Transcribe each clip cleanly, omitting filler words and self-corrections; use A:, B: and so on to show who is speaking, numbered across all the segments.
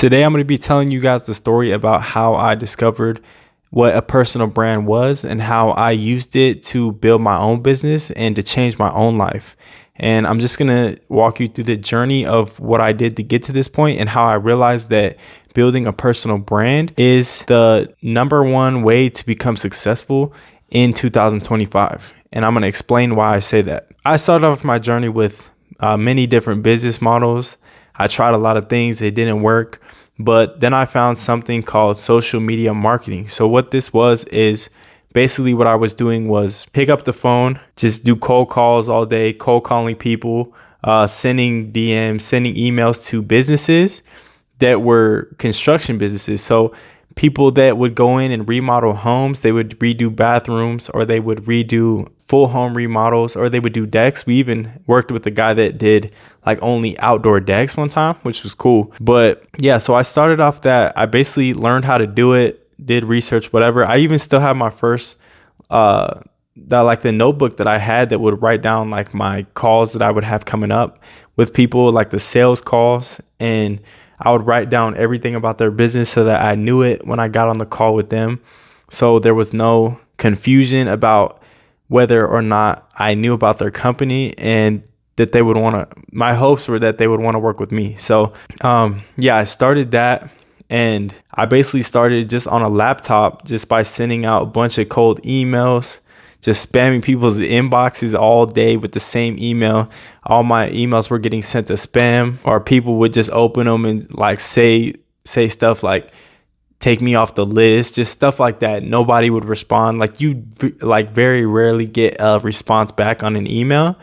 A: Today, I'm going to be telling you guys the story about how I discovered what a personal brand was and how I used it to build my own business and to change my own life. And I'm just going to walk you through the journey of what I did to get to this point and how I realized that building a personal brand is the number one way to become successful in 2025. And I'm going to explain why I say that. I started off my journey with many different business models. I tried a lot of things. It didn't work. But then I found something called social media marketing. So what this was is basically what I was doing was pick up the phone, just do cold calls all day, cold calling people, sending DMs, sending emails to businesses that were construction businesses. So people that would go in and remodel homes, they would redo bathrooms, or they would redo full home remodels, or they would do decks. We even worked with a guy that did like only outdoor decks one time, which was cool. But yeah, so I started off that. I basically learned how to do it, did research, whatever. I even still have my first the notebook that I had that would write down like my calls that I would have coming up with people, like the sales calls, and I would write down everything about their business so that I knew it when I got on the call with them. So there was no confusion about whether or not I knew about their company and that they would want to, my hopes were that they would want to work with me. So I started that, and I basically started just on a laptop just by sending out a bunch of cold emails, just spamming people's inboxes all day with the same email. All my emails were getting sent to spam, or people would just open them and like say stuff like, take me off the list, just stuff like that. Nobody would respond. Like you very rarely get a response back on an email.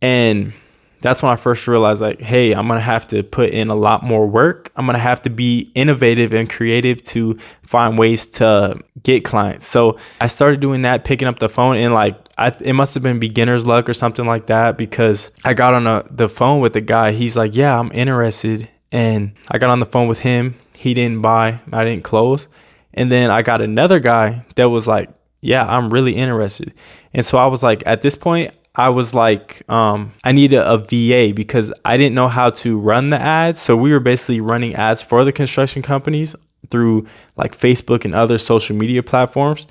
A: And that's when I first realized like, hey, I'm going to have to put in a lot more work. I'm going to have to be innovative and creative to find ways to get clients. So I started doing that, picking up the phone, and it must have been beginner's luck or something like that, because I got on the phone with the guy. He's like, yeah, I'm interested. And I got on the phone with him. He didn't buy, I didn't close. And then I got another guy that was like, yeah, I'm really interested. And so I was like, at this point, I was like, I needed a VA because I didn't know how to run the ads. So we were basically running ads for the construction companies through like Facebook and other social media platforms.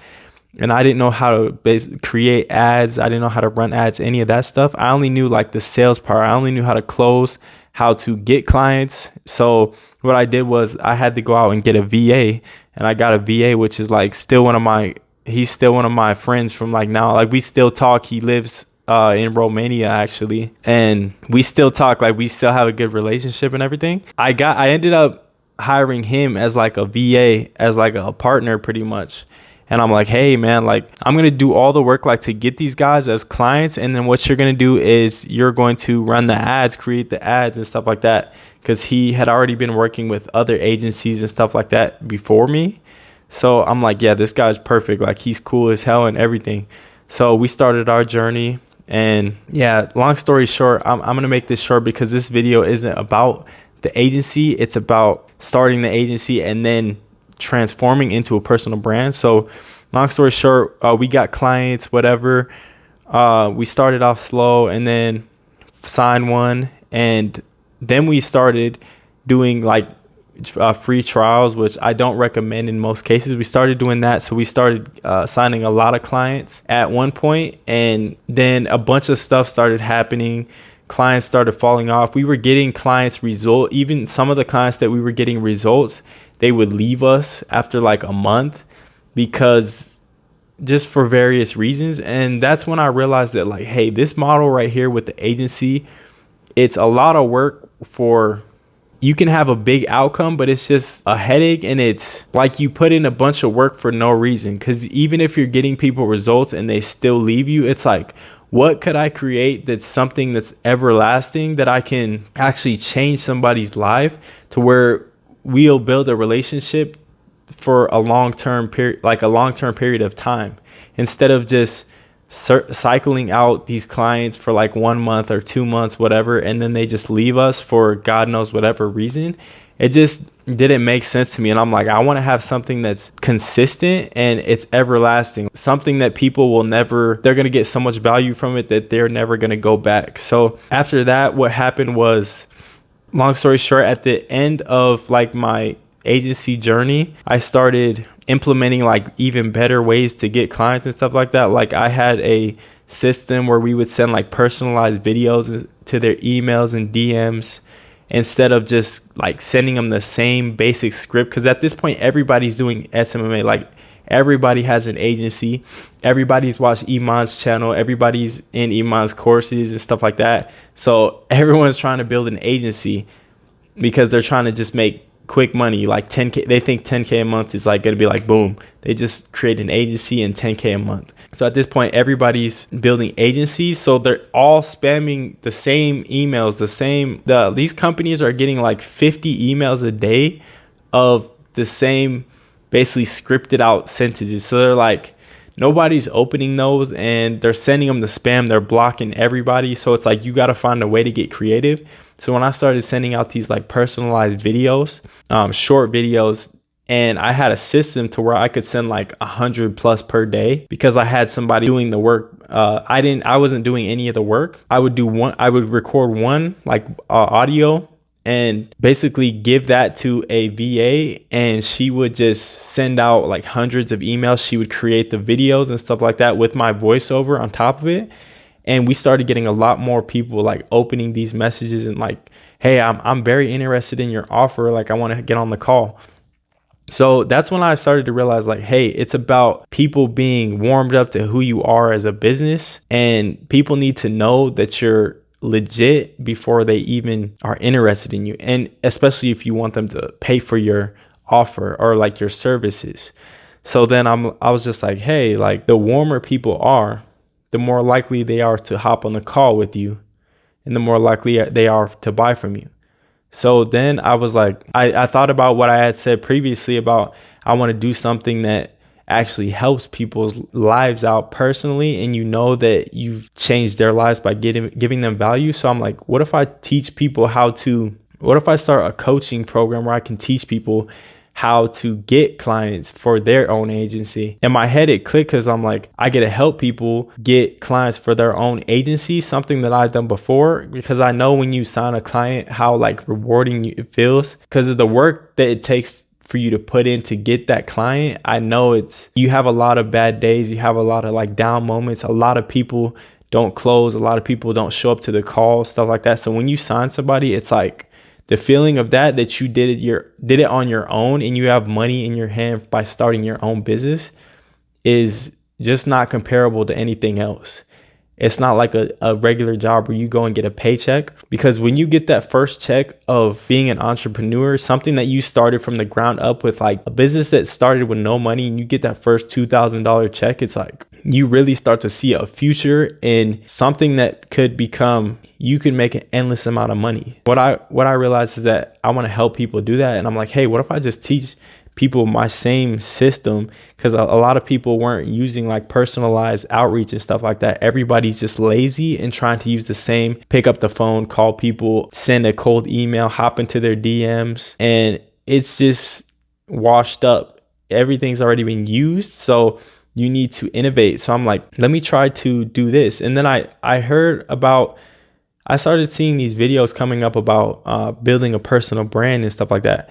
A: And I didn't know how to basically create ads. I didn't know how to run ads, any of that stuff. I only knew like the sales part. I only knew how to close, how to get clients. So what I did was I had to go out and get a VA, and I got a VA, which is like he's still one of my friends from like now, like we still talk. He lives in Romania actually, and we still talk, like we still have a good relationship and everything. I ended up hiring him as like a VA, as like a partner pretty much. And I'm like, hey man, like I'm going to do all the work like to get these guys as clients. And then what you're going to do is you're going to run the ads, create the ads and stuff like that. Cause he had already been working with other agencies and stuff like that before me. So I'm like, yeah, this guy's perfect. Like he's cool as hell and everything. So we started our journey. And yeah, long story short, I'm going to make this short because this video isn't about the agency. It's about starting the agency and then transforming into a personal brand. So long story short, we got clients, whatever. We started off slow and then signed one. And then we started doing like free trials, which I don't recommend in most cases. We started doing that. So we started signing a lot of clients at one point, and then a bunch of stuff started happening. Clients started falling off. We were getting clients result. Even some of the clients that we were getting results, they would leave us after like a month because just for various reasons. And that's when I realized that like, hey, this model right here with the agency, it's a lot of work for, you can have a big outcome, but it's just a headache. And it's like you put in a bunch of work for no reason. Because even if you're getting people results and they still leave you, it's like, what could I create that's something that's everlasting, that I can actually change somebody's life to where we'll build a relationship for a long-term period, like a long-term period of time, instead of just cycling out these clients for like 1 month or 2 months, whatever, and then they just leave us for God knows whatever reason. It just didn't make sense to me. And I'm like, I want to have something that's consistent and it's everlasting, something that people will never, they're going to get so much value from it that they're never going to go back. So after that, what happened was long story short, at the end of like my agency journey, I started implementing like even better ways to get clients and stuff like that. Like I had a system where we would send like personalized videos to their emails and DMs instead of just like sending them the same basic script. Because at this point, everybody's doing SMMA. Like everybody has an agency. Everybody's watched Iman's channel. Everybody's in Iman's courses and stuff like that. So everyone's trying to build an agency because they're trying to just make quick money, like 10K. They think 10K a month is like gonna be like boom. They just create an agency and 10K a month. So at this point, everybody's building agencies. So they're all spamming the same emails, these companies are getting like 50 emails a day of the same basically scripted out sentences. So they're like, nobody's opening those and they're sending them the spam. They're blocking everybody. So it's like, you got to find a way to get creative. So when I started sending out these like personalized videos, short videos, and I had a system to where I could send like 100+ per day because I had somebody doing the work. I wasn't doing any of the work. I would record one like audio and basically give that to a VA, and she would just send out like hundreds of emails. She would create the videos and stuff like that with my voiceover on top of it. And we started getting a lot more people like opening these messages and like, hey, I'm very interested in your offer. Like I want to get on the call. So that's when I started to realize like, hey, it's about people being warmed up to who you are as a business, and people need to know that you're legit before they even are interested in you. And especially if you want them to pay for your offer or like your services. So then I was just like, hey, like the warmer people are, the more likely they are to hop on the call with you, and the more likely they are to buy from you. So then I was like, I thought about what I had said previously about I want to do something that actually helps people's lives out personally, and you know that you've changed their lives by giving them value. So I'm like, what if I start a coaching program where I can teach people how to get clients for their own agency? In my head, it clicked because I'm like, I get to help people get clients for their own agency, something that I've done before, because I know when you sign a client, how like rewarding it feels because of the work that it takes for you to put in to get that client. I know you have a lot of bad days. You have a lot of like down moments. A lot of people don't close. A lot of people don't show up to the call, stuff like that. So when you sign somebody, it's like, the feeling of that you did it on your own and you have money in your hand by starting your own business is just not comparable to anything else. It's not like a regular job where you go and get a paycheck, because when you get that first check of being an entrepreneur, something that you started from the ground up with, like a business that started with no money, and you get that first $2,000 check, it's like you really start to see a future in something that could become, you can make an endless amount of money. What I realized is that I want to help people do that. And I'm like, hey, what if I just teach people my same system? Because a lot of people weren't using like personalized outreach and stuff like that. Everybody's just lazy and trying to use the same, pick up the phone, call people, send a cold email, hop into their DMs, and it's just washed up. Everything's already been used. So you need to innovate. So I'm like, let me try to do this. And then I started seeing these videos coming up about building a personal brand and stuff like that.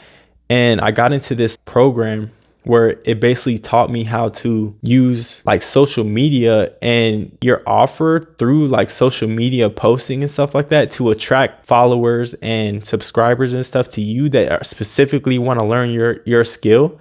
A: And I got into this program where it basically taught me how to use like social media and your offer through like social media posting and stuff like that to attract followers and subscribers and stuff to you that are specifically want to learn your skill.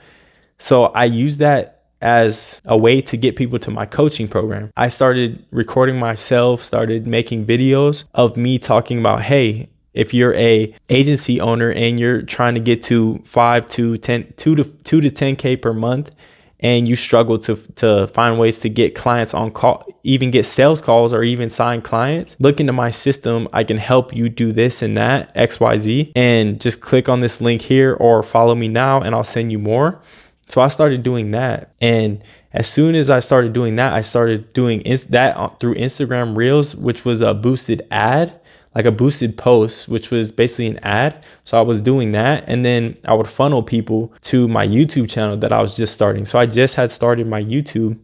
A: So I use that as a way to get people to my coaching program. I started recording myself, started making videos of me talking about, hey, if you're a agency owner and you're trying to get to 2 to 10K per month, and you struggle to find ways to get clients on call, even get sales calls or even sign clients, look into my system. I can help you do this and that, XYZ, and just click on this link here or follow me now and I'll send you more. So I started doing that. And as soon as I started doing that, I started doing that through Instagram Reels, which was a boosted ad, like a boosted post, which was basically an ad. So I was doing that. And then I would funnel people to my YouTube channel that I was just starting. So I just had started my YouTube.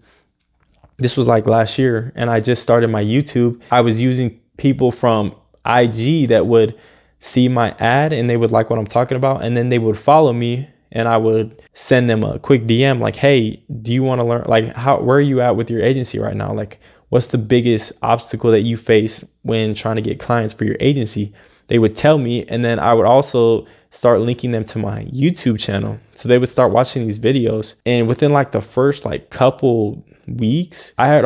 A: This was like last year. And I just started my YouTube. I was using people from IG that would see my ad and they would like what I'm talking about, and then they would follow me, and I would send them a quick DM like, hey, do you want to learn, like, where are you at with your agency right now? Like, what's the biggest obstacle that you face when trying to get clients for your agency? They would tell me, and then I would also start linking them to my YouTube channel. So they would start watching these videos, and within like the first like couple weeks, I had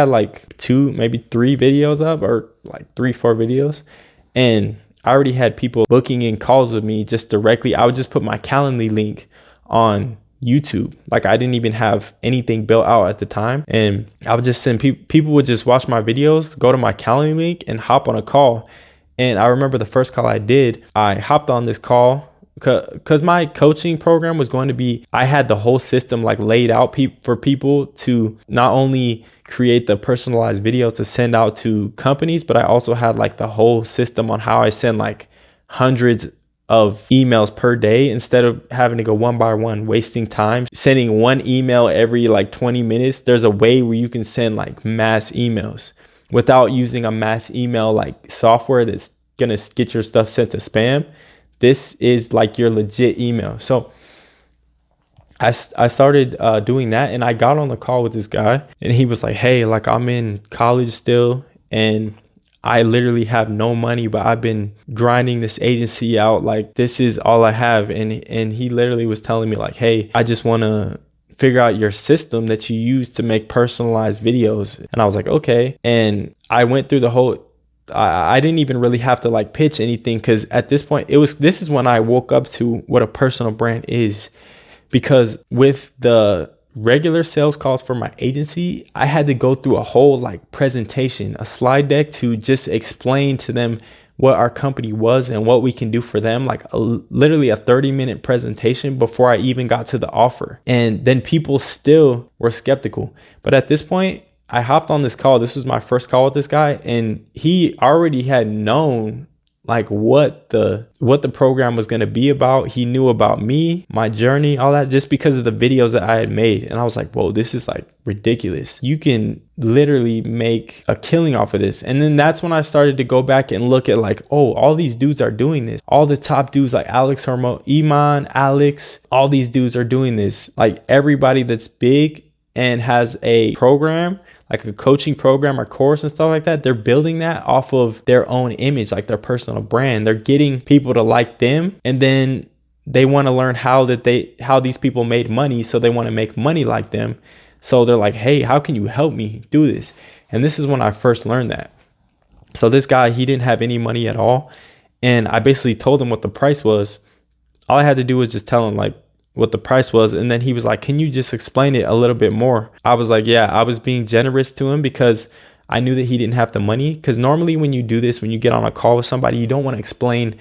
A: like 2, maybe 3 videos up, or like 3-4 videos, and I already had people booking in calls with me just directly. I would just put my Calendly link on YouTube. Like, I didn't even have anything built out at the time, and I would just send people would just watch my videos, go to my Calendly link, and hop on a call. And I remember the first call I did, I hopped on this call because my coaching program was going to be, I had the whole system like laid out for people to not only create the personalized videos to send out to companies, but I also had like the whole system on how I send like hundreds of emails per day, instead of having to go one by one, wasting time sending one email every like 20 minutes. There's a way where you can send like mass emails without using a mass email like software that's gonna get your stuff sent to spam. This is like your legit email. So I started doing that, and I got on the call with this guy, and he was like, hey, like, I'm in college still, and I literally have no money, but I've been grinding this agency out. Like, this is all I have. And he literally was telling me like, hey, I just want to figure out your system that you use to make personalized videos. And I was like, okay. And I went through the whole, I didn't even really have to like pitch anything, because at this point this is when I woke up to what a personal brand is. Because with the regular sales calls for my agency, I had to go through a whole like presentation, a slide deck, to just explain to them what our company was and what we can do for them, like literally a 30-minute presentation before I even got to the offer. And then people still were skeptical. But at this point, I hopped on this call. This was my first call with this guy, and he already had known like what the program was going to be about. He knew about me, my journey, all that, just because of the videos that I had made. And I was like, whoa, this is like ridiculous. You can literally make a killing off of this. And then that's when I started to go back and look at like, oh, all these dudes are doing this. All the top dudes like Alex Hormo, Iman, Alex, all these dudes are doing this. Like, everybody that's big and has a program, like a coaching program or course and stuff like that, they're building that off of their own image, like their personal brand. They're getting people to like them, and then they want to learn how these people made money, so they want to make money like them. So they're like, hey, how can you help me do this? And this is when I first learned that. So this guy, he didn't have any money at all, and I basically told him what the price was. All I had to do was just tell him like what the price was, and then he was like, can you just explain it a little bit more? I was like, yeah, I was being generous to him because I knew that he didn't have the money. Because normally when you do this, when you get on a call with somebody, you don't want to explain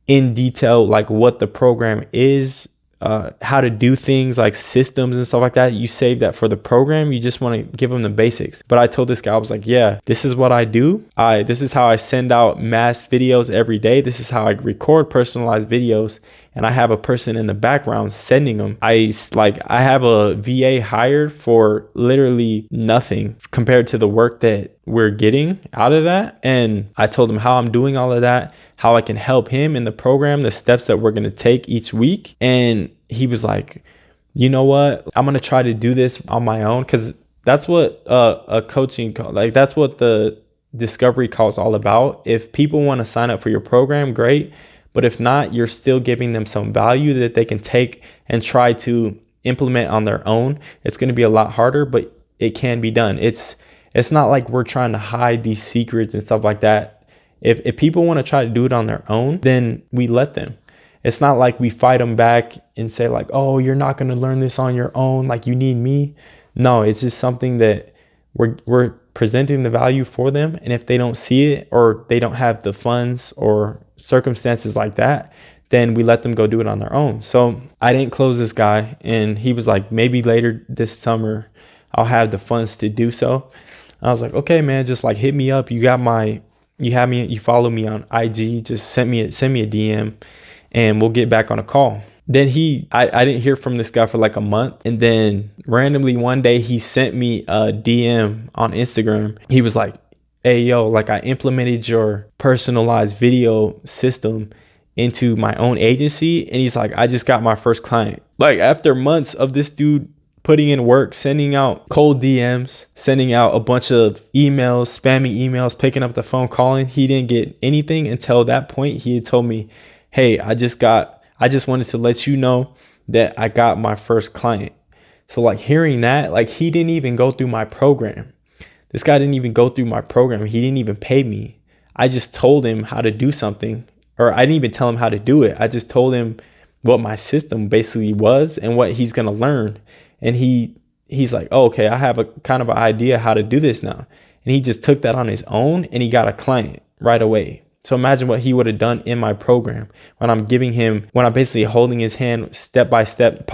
A: in detail like what the program is, how to do things like systems and stuff like that. You save that for the program. You just want to give them the basics. But I told this guy, I was like, yeah, this is what I do. This is how I send out mass videos every day. This is how I record personalized videos. And I have a person in the background sending them. I have a VA hired for literally nothing compared to the work that we're getting out of that. And I told him how I'm doing all of that, how I can help him in the program, the steps that we're going to take each week. And he was like, you know what? I'm going to try to do this on my own, because that's what a coaching call, like that's what the discovery call is all about. If people want to sign up for your program, great. But if not, you're still giving them some value that they can take and try to implement on their own. It's going to be a lot harder, but it can be done. It's not like we're trying to hide these secrets and stuff like that. If people want to try to do it on their own, then we let them. It's not like we fight them back and say like, oh, you're not going to learn this on your own, like you need me. No, it's just something that we're presenting the value for them. And if they don't see it, or they don't have the funds or circumstances like that, then we let them go do it on their own. So I didn't close this guy, and he was like, maybe later this summer I'll have the funds to do so. I was like, okay, man, just like hit me up. You follow me on IG, just send me a DM and we'll get back on a call. Then I didn't hear from this guy for like a month. And then randomly one day he sent me a DM on Instagram. He was like, hey, yo, like I implemented your personalized video system into my own agency. And he's like, I just got my first client. Like after months of this dude putting in work, sending out cold DMs, sending out a bunch of emails, spammy emails, picking up the phone, calling, he didn't get anything until that point. He had told me, hey, I just wanted to let you know that I got my first client. So like hearing that, like he didn't even go through my program. This guy didn't even go through my program. He didn't even pay me. I just told him how to do something, or I didn't even tell him how to do it. I just told him what my system basically was and what he's going to learn. And he's like, oh, okay, I have a kind of an idea how to do this now. And he just took that on his own and he got a client right away. So imagine what he would have done in my program when I'm basically holding his hand step by step,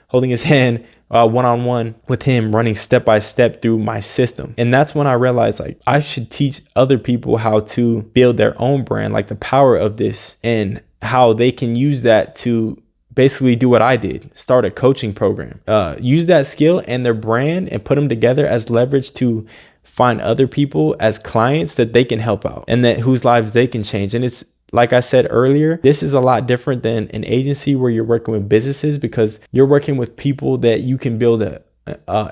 A: holding his hand one-on-one with him, running step by step through my system. And that's when I realized like I should teach other people how to build their own brand, like the power of this and how they can use that to basically do what I did, start a coaching program, use that skill and their brand and put them together as leverage to find other people as clients that they can help out and that whose lives they can change. And it's like I said earlier, this is a lot different than an agency where you're working with businesses, because you're working with people that you can build a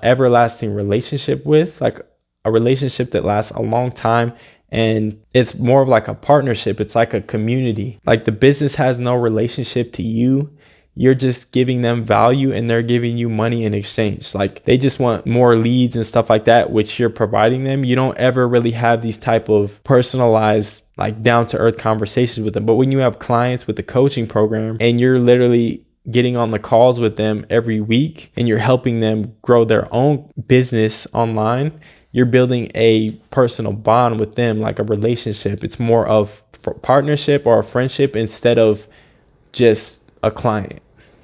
A: everlasting relationship with, like a relationship that lasts a long time. And it's more of like a partnership. It's like a community. Like the business has no relationship to you. You're just giving them value and they're giving you money in exchange. Like they just want more leads and stuff like that, which you're providing them. You don't ever really have these type of personalized, like down to earth conversations with them. But when you have clients with the coaching program and you're literally getting on the calls with them every week and you're helping them grow their own business online, you're building a personal bond with them, like a relationship. It's more of a partnership or a friendship instead of just a client,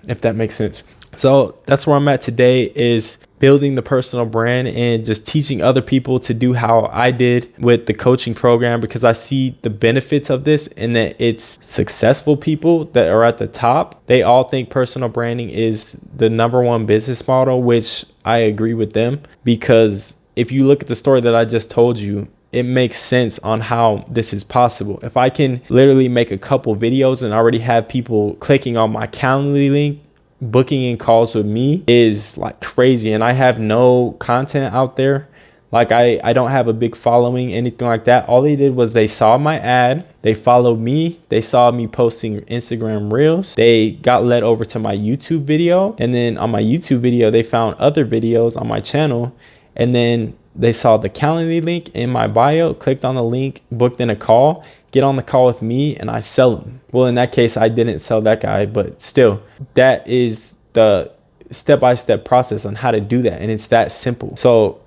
A: if that makes sense. So that's where I'm at today, is building the personal brand and just teaching other people to do how I did with the coaching program, because I see the benefits of this and that it's successful people that are at the top. They all think personal branding is the number one business model, which I agree with them, because if you look at the story that I just told you, it makes sense on how this is possible. If I can literally make a couple videos and already have people clicking on my Calendly link, booking in calls with me is like crazy. And I have no content out there. Like I don't have a big following, anything like that. All they did was they saw my ad, they followed me, they saw me posting Instagram reels, they got led over to my YouTube video. And then on my YouTube video, they found other videos on my channel. And then they saw the Calendly link in my bio, clicked on the link, booked in a call, get on the call with me, and I sell them. Well, in that case, I didn't sell that guy, but still, that is the step-by-step process on how to do that. And it's that simple. So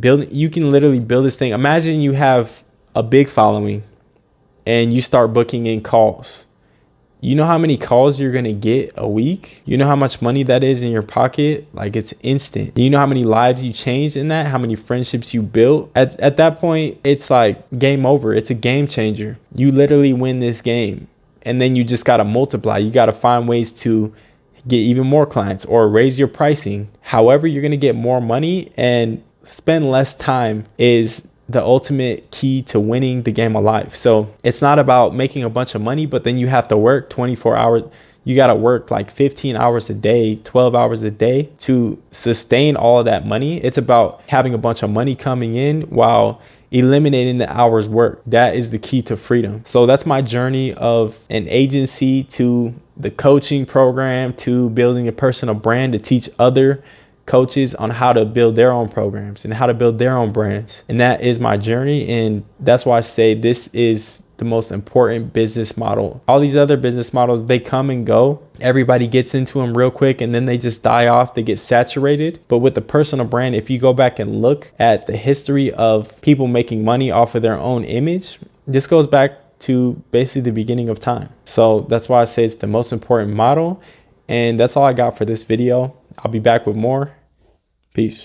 A: you can literally build this thing. Imagine you have a big following and you start booking in calls. You know how many calls you're going to get a week? You know how much money that is in your pocket? Like it's instant. You know how many lives you changed in that? How many friendships you built? At that point, it's like game over. It's a game changer. You literally win this game. And then you just got to multiply. You got to find ways to get even more clients or raise your pricing. However, you're going to get more money and spend less time is the ultimate key to winning the game of life. So it's not about making a bunch of money, but then you have to work 24 hours. You got to work like 15 hours a day, 12 hours a day to sustain all of that money. It's about having a bunch of money coming in while eliminating the hours work. That is the key to freedom. So that's my journey of an agency to the coaching program to building a personal brand to teach other coaches on how to build their own programs and how to build their own brands. And that is my journey. And that's why I say this is the most important business model. All these other business models, they come and go. Everybody gets into them real quick and then they just die off. They get saturated. But with the personal brand, if you go back and look at the history of people making money off of their own image, this goes back to basically the beginning of time. So that's why I say it's the most important model. And that's all I got for this video. I'll be back with more. Peace.